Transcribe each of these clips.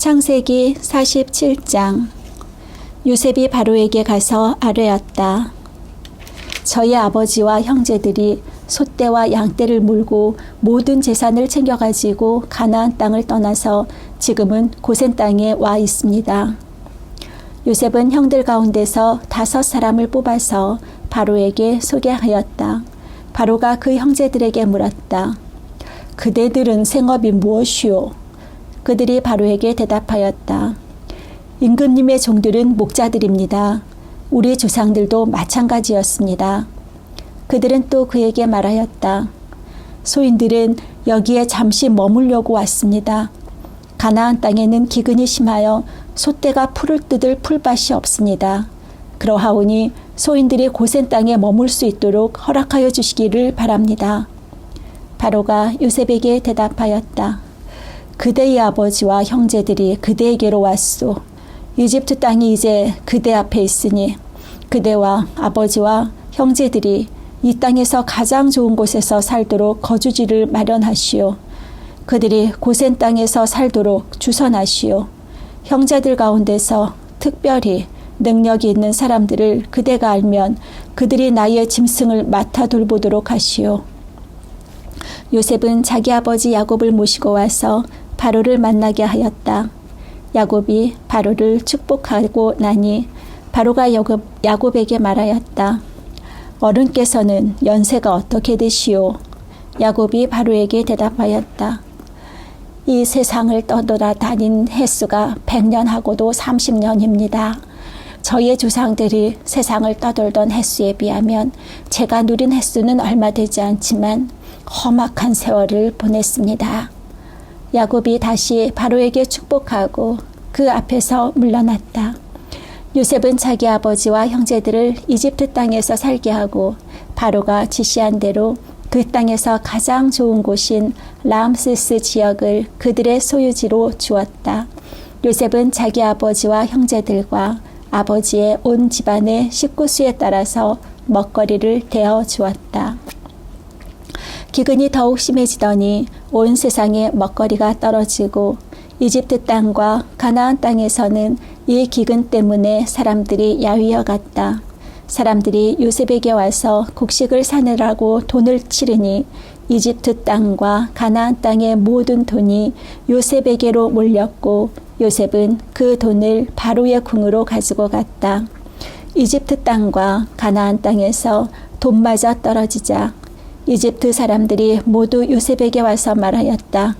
창세기 47장. 요셉이 바로에게 가서 아뢰었다. 저희 아버지와 형제들이 소떼와 양떼를 몰고 모든 재산을 챙겨가지고 가나안 땅을 떠나서 지금은 고센 땅에 와 있습니다. 요셉은 형들 가운데서 5사람을 뽑아서 바로에게 소개하였다. 바로가 그 형제들에게 물었다. 그대들은 생업이 무엇이오? 그들이 바로에게 대답하였다. 임금님의 종들은 목자들입니다. 우리 조상들도 마찬가지였습니다. 그들은 또 그에게 말하였다. 소인들은 여기에 잠시 머물려고 왔습니다. 가나안 땅에는 기근이 심하여 소떼가 풀을 뜯을 풀밭이 없습니다. 그러하오니 소인들이 고센 땅에 머물 수 있도록 허락하여 주시기를 바랍니다. 바로가 요셉에게 대답하였다. 그대의 아버지와 형제들이 그대에게로 왔소. 이집트 땅이 이제 그대 앞에 있으니 그대와 아버지와 형제들이 이 땅에서 가장 좋은 곳에서 살도록 거주지를 마련하시오. 그들이 고센 땅에서 살도록 주선하시오. 형제들 가운데서 특별히 능력이 있는 사람들을 그대가 알면 그들이 나의 짐승을 맡아 돌보도록 하시오. 요셉은 자기 아버지 야곱을 모시고 와서 바로를 만나게 하였다. 야곱이 바로를 축복하고 나니 바로가 야곱에게 말하였다. 어른께서는 연세가 어떻게 되시오? 야곱이 바로에게 대답하였다. 이 세상을 떠돌아다닌 횟수가 100년하고도 30년입니다. 저희의 조상들이 세상을 떠돌던 횟수에 비하면 제가 누린 횟수는 얼마 되지 않지만 험악한 세월을 보냈습니다. 야곱이 다시 바로에게 축복하고 그 앞에서 물러났다. 요셉은 자기 아버지와 형제들을 이집트 땅에서 살게 하고 바로가 지시한 대로 그 땅에서 가장 좋은 곳인 람세스 지역을 그들의 소유지로 주었다. 요셉은 자기 아버지와 형제들과 아버지의 온 집안의 식구수에 따라서 먹거리를 대어 주었다. 기근이 더욱 심해지더니 온 세상에 먹거리가 떨어지고 이집트 땅과 가나안 땅에서는 이 기근 때문에 사람들이 야위어 갔다. 사람들이 요셉에게 와서 곡식을 사느라고 돈을 치르니 이집트 땅과 가나안 땅의 모든 돈이 요셉에게로 몰렸고 요셉은 그 돈을 바로의 궁으로 가지고 갔다. 이집트 땅과 가나안 땅에서 돈마저 떨어지자 이집트 사람들이 모두 요셉에게 와서 말하였다.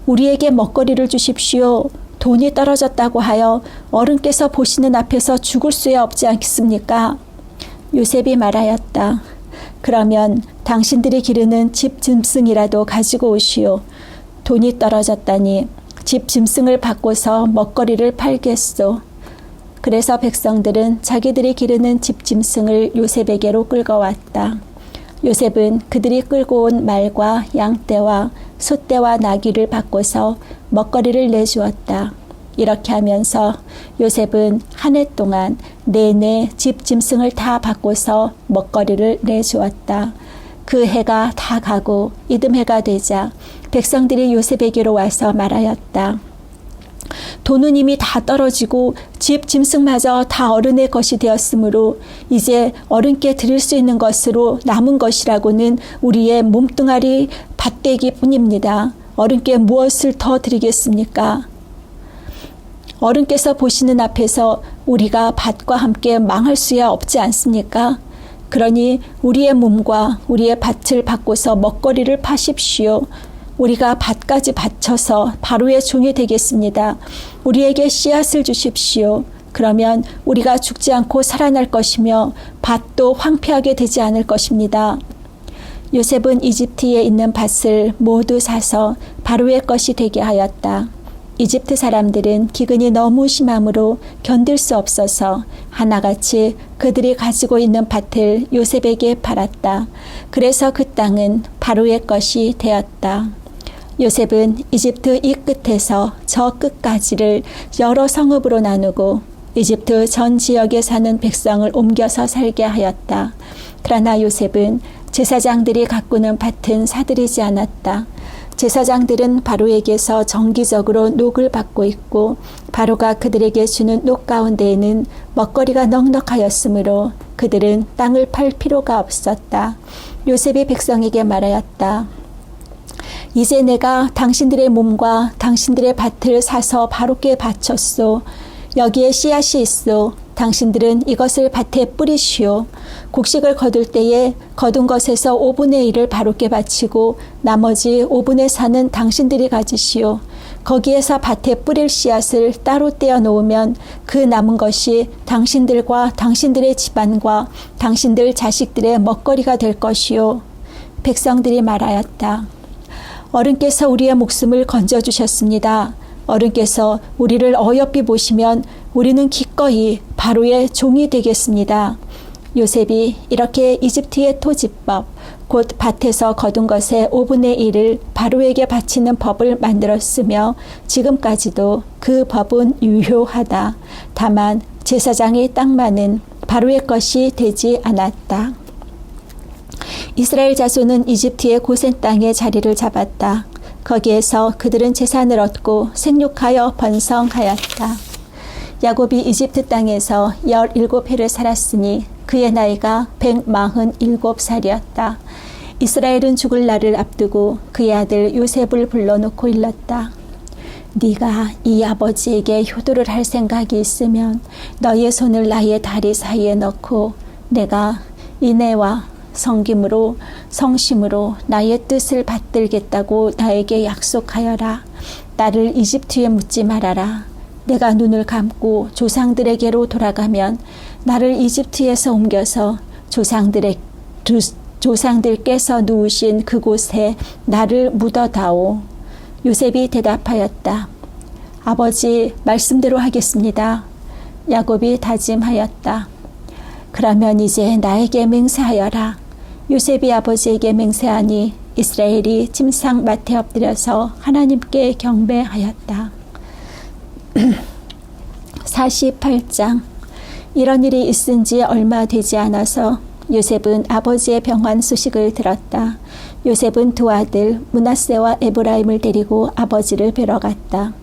우리에게 먹거리를 주십시오. 돈이 떨어졌다고 하여 어른께서 보시는 앞에서 죽을 수야 없지 않겠습니까? 요셉이 말하였다. 그러면 당신들이 기르는 집 짐승이라도 가지고 오시오. 돈이 떨어졌다니 집 짐승을 바꿔서 먹거리를 팔겠소. 그래서 백성들은 자기들이 기르는 집 짐승을 요셉에게로 끌고 왔다. 요셉은 그들이 끌고 온 말과 양떼와 소떼와 나귀를 바꿔서 먹거리를 내주었다. 이렇게 하면서 요셉은 한 해 동안 내내 집 짐승을 다 바꿔서 먹거리를 내주었다. 그 해가 다 가고 이듬해가 되자 백성들이 요셉에게로 와서 말하였다. 돈은 이미 다 떨어지고 집 짐승마저 다 어른의 것이 되었으므로 이제 어른께 드릴 수 있는 것으로 남은 것이라고는 우리의 몸뚱아리 밭대기 뿐입니다. 어른께 무엇을 더 드리겠습니까? 어른께서 보시는 앞에서 우리가 밭과 함께 망할 수야 없지 않습니까? 그러니 우리의 몸과 우리의 밭을 바꿔서 먹거리를 파십시오. 우리가 밭까지 바쳐서 바로의 종이 되겠습니다. 우리에게 씨앗을 주십시오. 그러면 우리가 죽지 않고 살아날 것이며 밭도 황폐하게 되지 않을 것입니다. 요셉은 이집트에 있는 밭을 모두 사서 바로의 것이 되게 하였다. 이집트 사람들은 기근이 너무 심함으로 견딜 수 없어서 하나같이 그들이 가지고 있는 밭을 요셉에게 팔았다. 그래서 그 땅은 바로의 것이 되었다. 요셉은 이집트 이 끝에서 저 끝까지를 여러 성읍으로 나누고 이집트 전 지역에 사는 백성을 옮겨서 살게 하였다. 그러나 요셉은 제사장들이 가꾸는 밭은 사들이지 않았다. 제사장들은 바로에게서 정기적으로 녹을 받고 있고 바로가 그들에게 주는 녹 가운데에는 먹거리가 넉넉하였으므로 그들은 땅을 팔 필요가 없었다. 요셉이 백성에게 말하였다. 이제 내가 당신들의 몸과 당신들의 밭을 사서 바로께 바쳤소. 여기에 씨앗이 있소. 당신들은 이것을 밭에 뿌리시오. 곡식을 거둘 때에 거둔 것에서 5분의 1을 바로께 바치고 나머지 5분의 4는 당신들이 가지시오. 거기에서 밭에 뿌릴 씨앗을 따로 떼어 놓으면 그 남은 것이 당신들과 당신들의 집안과 당신들 자식들의 먹거리가 될 것이오. 백성들이 말하였다. 어른께서 우리의 목숨을 건져주셨습니다. 어른께서 우리를 어여삐 보시면 우리는 기꺼이 바로의 종이 되겠습니다. 요셉이 이렇게 이집트의 토지법, 곧 밭에서 거둔 것의 5분의 1을 바로에게 바치는 법을 만들었으며 지금까지도 그 법은 유효하다. 다만 제사장의 땅만은 바로의 것이 되지 않았다. 이스라엘 자손은 이집트의 고센 땅에 자리를 잡았다. 거기에서 그들은 재산을 얻고 생육하여 번성하였다. 야곱이 이집트 땅에서 17해를 살았으니 그의 나이가 147살이었다. 이스라엘은 죽을 날을 앞두고 그의 아들 요셉을 불러놓고 일렀다. 네가 이 아버지에게 효도를 할 생각이 있으면 너의 손을 나의 다리 사이에 넣고 내가 인애와 성김으로 성심으로 나의 뜻을 받들겠다고 나에게 약속하여라. 나를 이집트에 묻지 말아라. 내가 눈을 감고 조상들에게로 돌아가면 나를 이집트에서 옮겨서 조상들께서 누우신 그곳에 나를 묻어다오. 요셉이 대답하였다. 아버지 말씀대로 하겠습니다. 야곱이 다짐하였다. 그러면 이제 나에게 맹세하여라. 요셉이 아버지에게 맹세하니 이스라엘이 침상 맡에 엎드려서 하나님께 경배하였다. 48장. 이런 일이 있은 지 얼마 되지 않아서 요셉은 아버지의 병환 소식을 들었다. 요셉은 두 아들 므낫세와 에브라임을 데리고 아버지를 뵈러 갔다.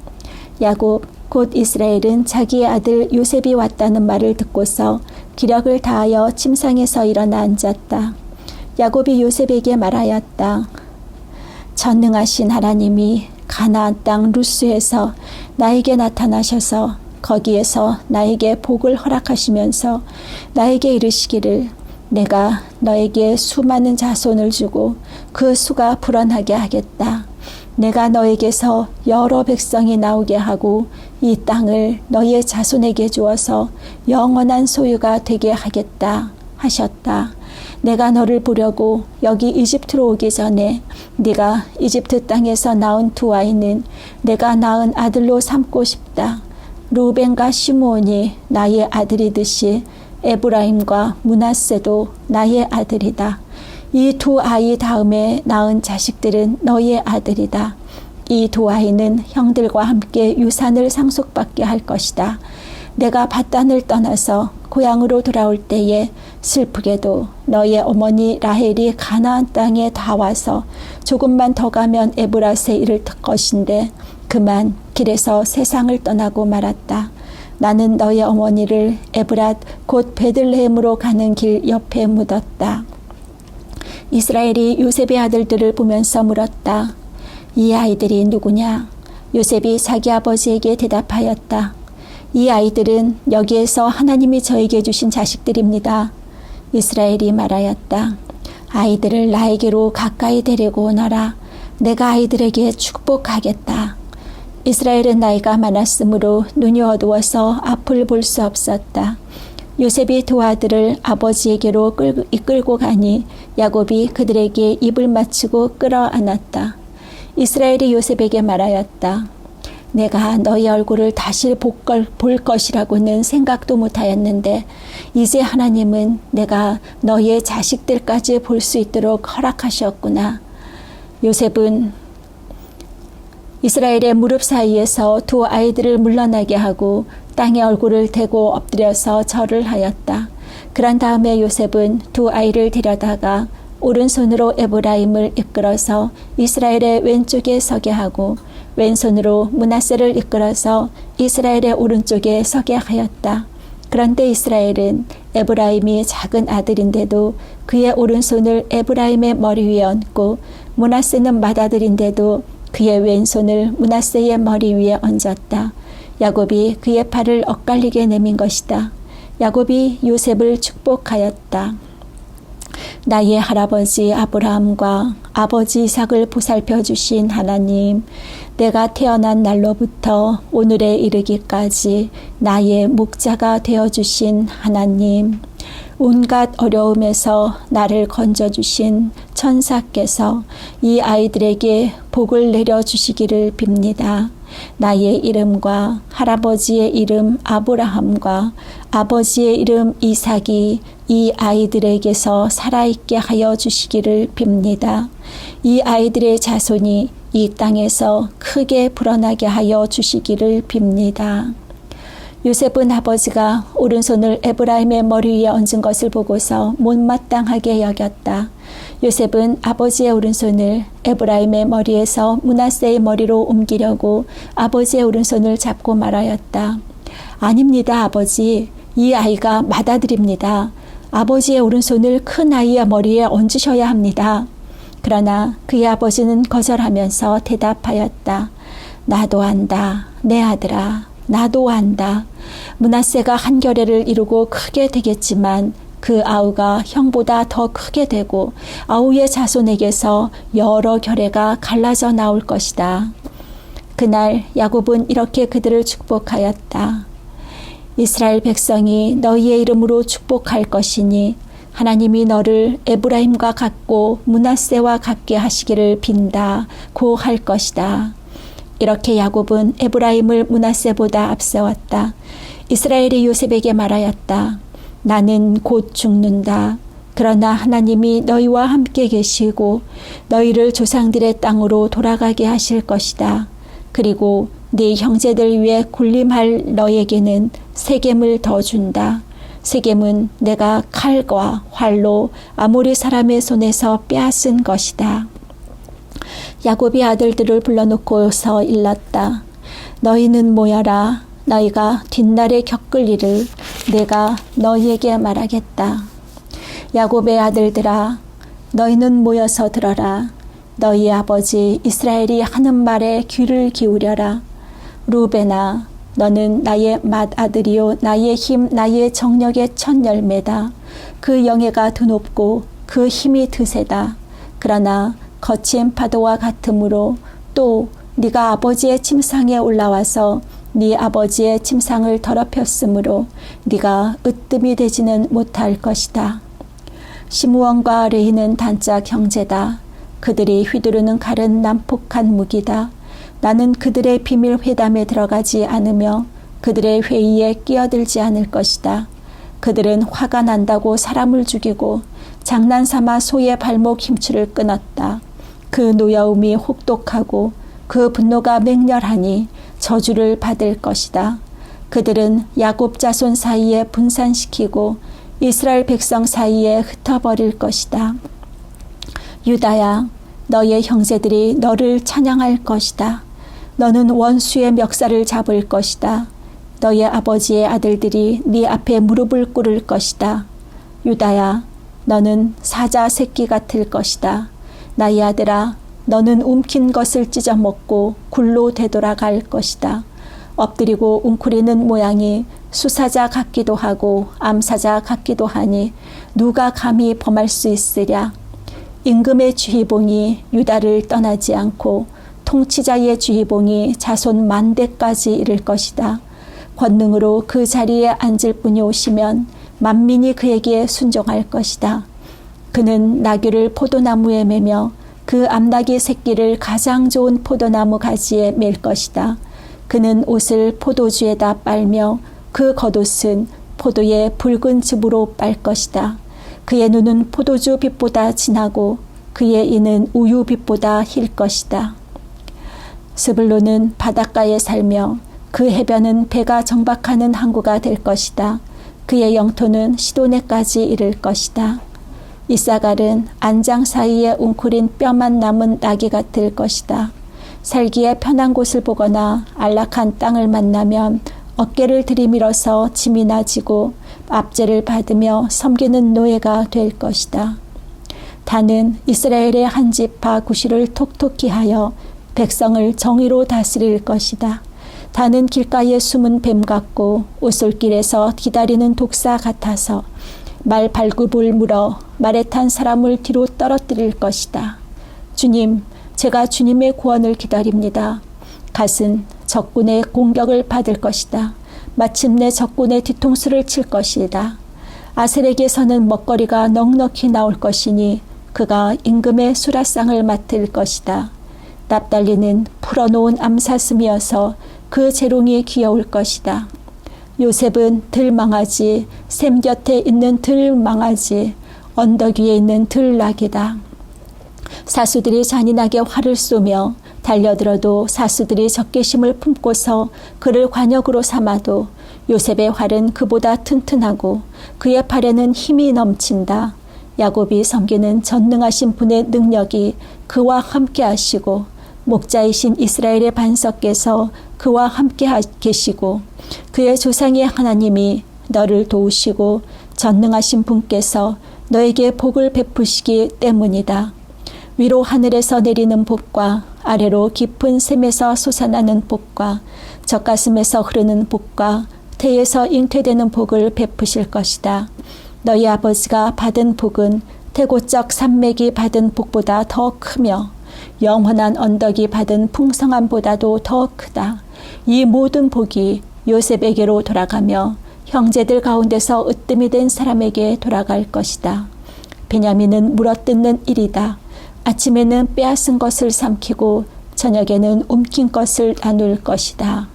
야곱 곧 이스라엘은 자기의 아들 요셉이 왔다는 말을 듣고서 기력을 다하여 침상에서 일어나 앉았다. 야곱이 요셉에게 말하였다. 전능하신 하나님이 가나안 땅 루스에서 나에게 나타나셔서 거기에서 나에게 복을 허락하시면서 나에게 이르시기를 내가 너에게 수많은 자손을 주고 그 수가 불어나게 하겠다. 내가 너에게서 여러 백성이 나오게 하고 이 땅을 너의 자손에게 주어서 영원한 소유가 되게 하겠다 하셨다. 내가 너를 보려고 여기 이집트로 오기 전에 네가 이집트 땅에서 낳은 두 아이는 내가 낳은 아들로 삼고 싶다. 루벤과 시므온이 나의 아들이듯이 에브라임과 므낫세도 나의 아들이다. 이 두 아이 다음에 낳은 자식들은 너의 아들이다. 이 두 아이는 형들과 함께 유산을 상속받게 할 것이다. 내가 밧단을 떠나서 고향으로 돌아올 때에 슬프게도 너의 어머니 라헬이 가나안 땅에 다 와서 조금만 더 가면 에브라스에 이를 것인데 그만 길에서 세상을 떠나고 말았다. 나는 너의 어머니를 에브랏 곧 베들레헴으로 가는 길 옆에 묻었다. 이스라엘이 요셉의 아들들을 보면서 물었다. 이 아이들이 누구냐? 요셉이 자기 아버지에게 대답하였다. 이 아이들은 여기에서 하나님이 저에게 주신 자식들입니다. 이스라엘이 말하였다. 아이들을 나에게로 가까이 데리고 오너라. 내가 아이들에게 축복하겠다. 이스라엘은 나이가 많았으므로 눈이 어두워서 앞을 볼 수 없었다. 요셉이 두 아들을 아버지에게로 이끌고 가니 야곱이 그들에게 입을 맞추고 끌어안았다. 이스라엘이 요셉에게 말하였다. 내가 너희 얼굴을 다시 볼 것이라고는 생각도 못하였는데 이제 하나님은 내가 너희의 자식들까지 볼 수 있도록 허락하셨구나. 요셉은 이스라엘의 무릎 사이에서 두 아이들을 물러나게 하고 땅에 얼굴을 대고 엎드려서 절을 하였다. 그런 다음에 요셉은 두 아이를 데려다가 오른손으로 에브라임을 이끌어서 이스라엘의 왼쪽에 서게 하고 왼손으로 므낫세를 이끌어서 이스라엘의 오른쪽에 서게 하였다. 그런데 이스라엘은 에브라임이 작은 아들인데도 그의 오른손을 에브라임의 머리 위에 얹고 므낫세는 맏아들인데도 그의 왼손을 므낫세의 머리 위에 얹었다. 야곱이 그의 팔을 엇갈리게 내민 것이다. 야곱이 요셉을 축복하였다. 나의 할아버지 아브라함과 아버지 이삭을 보살펴 주신 하나님, 내가 태어난 날로부터 오늘에 이르기까지 나의 목자가 되어주신 하나님, 온갖 어려움에서 나를 건져주신 천사께서 이 아이들에게 복을 내려주시기를 빕니다. 나의 이름과 할아버지의 이름 아브라함과 아버지의 이름 이삭이 이 아이들에게서 살아있게 하여 주시기를 빕니다. 이 아이들의 자손이 이 땅에서 크게 불어나게 하여 주시기를 빕니다. 요셉은 아버지가 오른손을 에브라임의 머리 위에 얹은 것을 보고서 못마땅하게 여겼다. 요셉은 아버지의 오른손을 에브라임의 머리에서 므낫세의 머리로 옮기려고 아버지의 오른손을 잡고 말하였다. 아닙니다, 아버지. 이 아이가 맏아들입니다. 아버지의 오른손을 큰 아이의 머리에 얹으셔야 합니다. 그러나 그의 아버지는 거절하면서 대답하였다. 나도 안다, 내 아들아. 나도 안다. 므낫세가 한 결례를 이루고 크게 되겠지만 그 아우가 형보다 더 크게 되고 아우의 자손에게서 여러 결례가 갈라져 나올 것이다. 그날 야곱은 이렇게 그들을 축복하였다. 이스라엘 백성이 너희의 이름으로 축복할 것이니 하나님이 너를 에브라임과 같고 므낫세와 같게 하시기를 빈다 고 할 것이다. 이렇게 야곱은 에브라임을 므낫세보다 앞세웠다. 이스라엘이 요셉에게 말하였다. 나는 곧 죽는다. 그러나 하나님이 너희와 함께 계시고 너희를 조상들의 땅으로 돌아가게 하실 것이다. 그리고 네 형제들 위에 군림할 너에게는 세겜을 더 준다. 세겜은 내가 칼과 활로 아모리 사람의 손에서 빼앗은 것이다. 야곱이 아들들을 불러놓고서 일렀다. 너희는 모여라. 너희가 뒷날에 겪을 일을 내가 너희에게 말하겠다. 야곱의 아들들아, 너희는 모여서 들어라. 너희 아버지 이스라엘이 하는 말에 귀를 기울여라. 루벤아, 너는 나의 맏아들이요 나의 힘 나의 정력의 첫 열매다. 그 영예가 드높고 그 힘이 드세다. 그러나 거친 파도와 같으므로 또 네가 아버지의 침상에 올라와서 네 아버지의 침상을 더럽혔으므로 네가 으뜸이 되지는 못할 것이다. 시므온과 레이는 단짝 형제다. 그들이 휘두르는 칼은 난폭한 무기다. 나는 그들의 비밀 회담에 들어가지 않으며 그들의 회의에 끼어들지 않을 것이다. 그들은 화가 난다고 사람을 죽이고 장난삼아 소의 발목 힘줄을 끊었다. 그 노여움이 혹독하고 그 분노가 맹렬하니 저주를 받을 것이다. 그들은 야곱 자손 사이에 분산시키고 이스라엘 백성 사이에 흩어버릴 것이다. 유다야, 너의 형제들이 너를 찬양할 것이다. 너는 원수의 멱살을 잡을 것이다. 너의 아버지의 아들들이 네 앞에 무릎을 꿇을 것이다. 유다야, 너는 사자 새끼 같을 것이다. 나의 아들아, 너는 움킨 것을 찢어먹고 굴로 되돌아갈 것이다. 엎드리고 웅크리는 모양이 수사자 같기도 하고 암사자 같기도 하니 누가 감히 범할 수 있으랴. 임금의 주희봉이 유다를 떠나지 않고 통치자의 주희봉이 자손 만대까지 이를 것이다. 권능으로 그 자리에 앉을 분이 오시면 만민이 그에게 순종할 것이다. 그는 나귀를 포도나무에 매며 그 암나귀 새끼를 가장 좋은 포도나무 가지에 맬 것이다. 그는 옷을 포도주에다 빨며 그 겉옷은 포도의 붉은 즙으로 빨 것이다. 그의 눈은 포도주 빛보다 진하고 그의 이는 우유 빛보다 힐 것이다. 스불론은 바닷가에 살며 그 해변은 배가 정박하는 항구가 될 것이다. 그의 영토는 시도네까지 이를 것이다. 이사갈은 안장 사이에 웅크린 뼈만 남은 나귀 같을 것이다. 살기에 편한 곳을 보거나 안락한 땅을 만나면 어깨를 들이밀어서 짐이나 지고 압제를 받으며 섬기는 노예가 될 것이다. 단은 이스라엘의 한 지파 구실을 톡톡히 하여 백성을 정의로 다스릴 것이다. 단은 길가에 숨은 뱀 같고 오솔길에서 기다리는 독사 같아서 말 발굽을 물어 말에 탄 사람을 뒤로 떨어뜨릴 것이다. 주님, 제가 주님의 구원을 기다립니다. 갓은 적군의 공격을 받을 것이다. 마침내 적군의 뒤통수를 칠 것이다. 아셀에게서는 먹거리가 넉넉히 나올 것이니 그가 임금의 수라상을 맡을 것이다. 납달리는 풀어놓은 암사슴이어서 그 재롱이 귀여울 것이다. 요셉은 들망아지, 샘 곁에 있는 들망아지, 언덕 위에 있는 들나귀다. 사수들이 잔인하게 활을 쏘며 달려들어도 사수들이 적개심을 품고서 그를 관역으로 삼아도 요셉의 활은 그보다 튼튼하고 그의 팔에는 힘이 넘친다. 야곱이 섬기는 전능하신 분의 능력이 그와 함께 하시고 목자이신 이스라엘의 반석께서 그와 함께 계시고 그의 조상의 하나님이 너를 도우시고 전능하신 분께서 너에게 복을 베푸시기 때문이다. 위로 하늘에서 내리는 복과 아래로 깊은 샘에서 솟아나는 복과 젖가슴에서 흐르는 복과 태에서 잉태되는 복을 베푸실 것이다. 너희 아버지가 받은 복은 태고적 산맥이 받은 복보다 더 크며 영원한 언덕이 받은 풍성함보다도 더 크다. 이 모든 복이 요셉에게로 돌아가며 형제들 가운데서 으뜸이 된 사람에게 돌아갈 것이다. 베냐민은 물어뜯는 일이다. 아침에는 빼앗은 것을 삼키고 저녁에는 움킨 것을 나눌 것이다.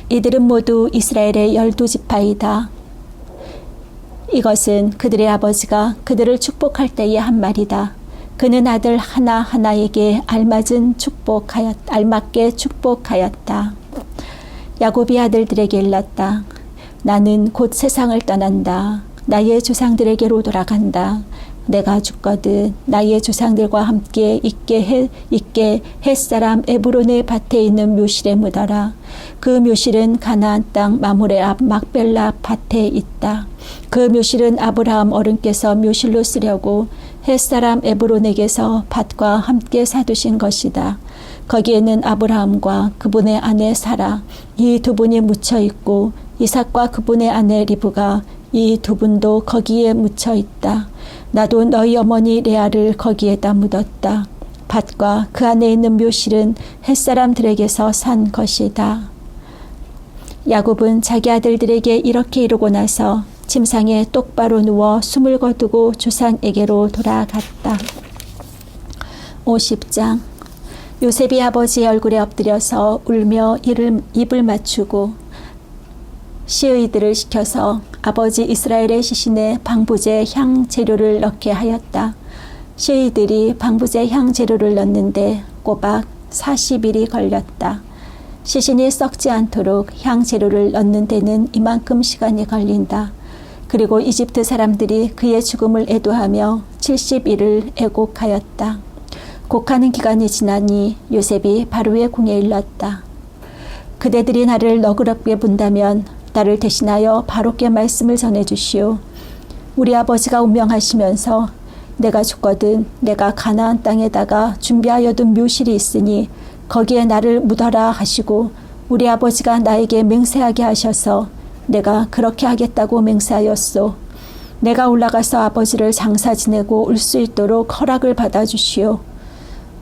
이들은 모두 이스라엘의 12지파이다. 이것은 그들의 아버지가 그들을 축복할 때의 한 말이다. 그는 아들 하나하나에게 알맞게 축복하였다. 야곱이 아들들에게 일렀다. 나는 곧 세상을 떠난다. 나의 조상들에게로 돌아간다. 내가 죽거든 나의 조상들과 함께 있게 햇사람 에브론의 밭에 있는 묘실에 묻어라. 그 묘실은 가나안 땅 마므레 앞 막벨라 밭에 있다. 그 묘실은 아브라함 어른께서 묘실로 쓰려고 햇사람 에브론에게서 밭과 함께 사두신 것이다. 거기에는 아브라함과 그분의 아내 사라 이 두 분이 묻혀 있고 이삭과 그분의 아내 리브가 이 두 분도 거기에 묻혀 있다. 나도 너희 어머니 레아를 거기에다 묻었다. 밭과 그 안에 있는 묘실은 햇사람들에게서 산 것이다. 야곱은 자기 아들들에게 이렇게 이루고 나서 침상에 똑바로 누워 숨을 거두고 조상에게로 돌아갔다. 50장. 요셉이 아버지의 얼굴에 엎드려서 울며 입을 맞추고 시의들을 시켜서 아버지 이스라엘의 시신에 방부제 향 재료를 넣게 하였다. 시의들이 방부제 향 재료를 넣는데 꼬박 40일이 걸렸다. 시신이 썩지 않도록 향 재료를 넣는 데는 이만큼 시간이 걸린다. 그리고 이집트 사람들이 그의 죽음을 애도하며 70일을 애곡하였다. 곡하는 기간이 지나니 요셉이 바로의 궁에 일렀다. 그대들이 나를 너그럽게 본다면 나를 대신하여 바로께 말씀을 전해주시오. 우리 아버지가 운명하시면서 내가 죽거든 내가 가나안 땅에다가 준비하여둔 묘실이 있으니 거기에 나를 묻어라 하시고 우리 아버지가 나에게 맹세하게 하셔서 내가 그렇게 하겠다고 맹세하였소. 내가 올라가서 아버지를 장사 지내고 올 수 있도록 허락을 받아주시오.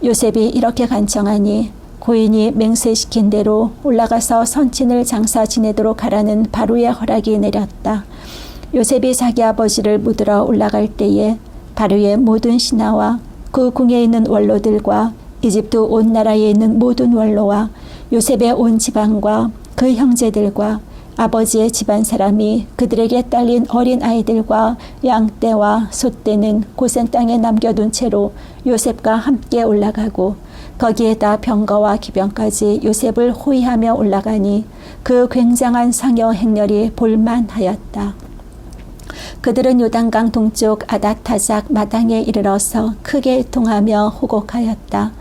요셉이 이렇게 간청하니 고인이 맹세시킨 대로 올라가서 선친을 장사 지내도록 하라는 바로의 허락이 내렸다. 요셉이 자기 아버지를 묻으러 올라갈 때에 바로의 모든 신하와 그 궁에 있는 원로들과 이집트 온 나라에 있는 모든 원로와 요셉의 온 집안과 그 형제들과 아버지의 집안 사람이 그들에게 딸린 어린 아이들과 양떼와 소떼는 고센 땅에 남겨둔 채로 요셉과 함께 올라가고 거기에다 병거와 기병까지 요셉을 호위하며 올라가니 그 굉장한 상여 행렬이 볼만하였다. 그들은 요단강 동쪽 아다타작 마당에 이르러서 크게 애통하며 호곡하였다.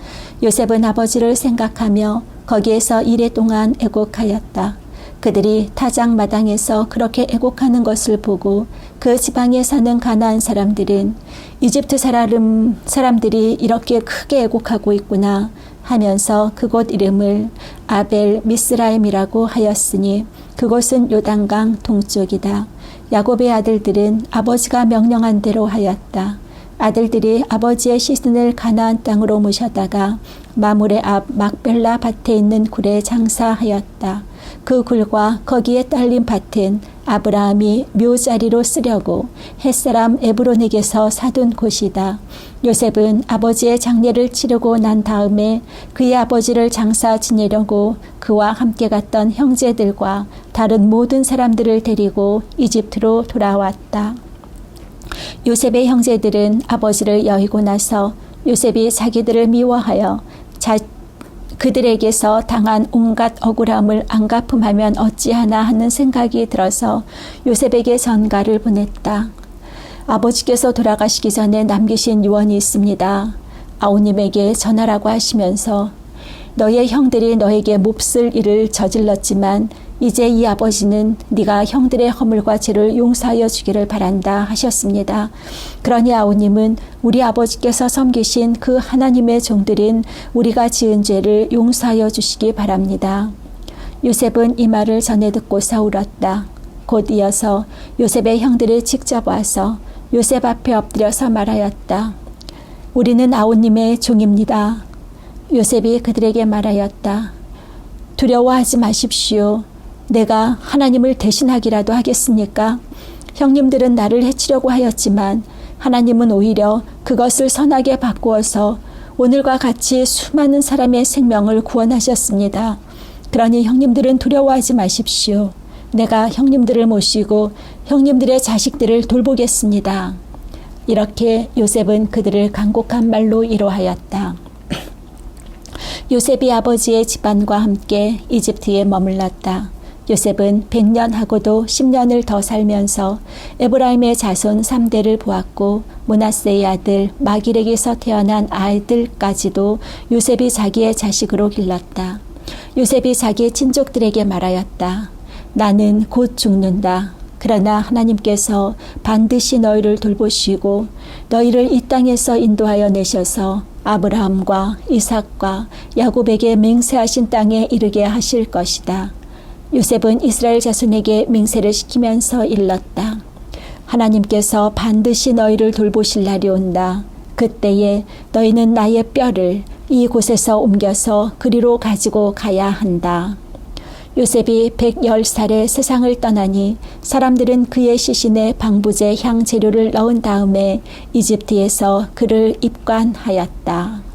요셉은 아버지를 생각하며 거기에서 이레 동안 애곡하였다. 그들이 타작 마당에서 그렇게 애곡하는 것을 보고 그 지방에 사는 가나안 사람들은 이집트 사람들이 이렇게 크게 애곡하고 있구나 하면서 그곳 이름을 아벨 미스라임이라고 하였으니 그곳은 요단강 동쪽이다. 야곱의 아들들은 아버지가 명령한 대로 하였다. 아들들이 아버지의 시신을 가나안 땅으로 모셔다가 마물의 앞 막벨라 밭에 있는 굴에 장사하였다. 그 굴과 거기에 딸린 밭은 아브라함이 묘자리로 쓰려고 햇사람 에브론에게서 사둔 곳이다. 요셉은 아버지의 장례를 치르고 난 다음에 그의 아버지를 장사 지내려고 그와 함께 갔던 형제들과 다른 모든 사람들을 데리고 이집트로 돌아왔다. 요셉의 형제들은 아버지를 여의고 나서 요셉이 자기들을 미워하여 그들에게서 당한 온갖 억울함을 안갚음하면 어찌하나 하는 생각이 들어서 요셉에게 전가를 보냈다. 아버지께서 돌아가시기 전에 남기신 유언이 있습니다. 아우님에게 전하라고 하시면서 너의 형들이 너에게 몹쓸 일을 저질렀지만 이제 이 아버지는 네가 형들의 허물과 죄를 용서하여 주기를 바란다 하셨습니다. 그러니 아우님은 우리 아버지께서 섬기신 그 하나님의 종들인 우리가 지은 죄를 용서하여 주시기 바랍니다. 요셉은 이 말을 전해 듣고서 울었다. 곧 이어서 요셉의 형들이 직접 와서 요셉 앞에 엎드려서 말하였다. 우리는 아우님의 종입니다. 요셉이 그들에게 말하였다. 두려워하지 마십시오. 내가 하나님을 대신하기라도 하겠습니까? 형님들은 나를 해치려고 하였지만 하나님은 오히려 그것을 선하게 바꾸어서 오늘과 같이 수많은 사람의 생명을 구원하셨습니다. 그러니 형님들은 두려워하지 마십시오. 내가 형님들을 모시고 형님들의 자식들을 돌보겠습니다. 이렇게 요셉은 그들을 간곡한 말로 위로하였다. 요셉이 아버지의 집안과 함께 이집트에 머물렀다. 요셉은 100년하고도 10년을 더 살면서 에브라임의 자손 3대를 보았고 므낫세의 아들 마길에게서 태어난 아이들까지도 요셉이 자기의 자식으로 길렀다. 요셉이 자기 친족들에게 말하였다. 나는 곧 죽는다. 그러나 하나님께서 반드시 너희를 돌보시고 너희를 이 땅에서 인도하여 내셔서 아브라함과 이삭과 야곱에게 맹세하신 땅에 이르게 하실 것이다. 요셉은 이스라엘 자손에게 맹세를 시키면서 일렀다. 하나님께서 반드시 너희를 돌보실 날이 온다. 그때에 너희는 나의 뼈를 이곳에서 옮겨서 그리로 가지고 가야 한다. 요셉이 110살에 세상을 떠나니 사람들은 그의 시신에 방부제 향 재료를 넣은 다음에 이집트에서 그를 입관하였다.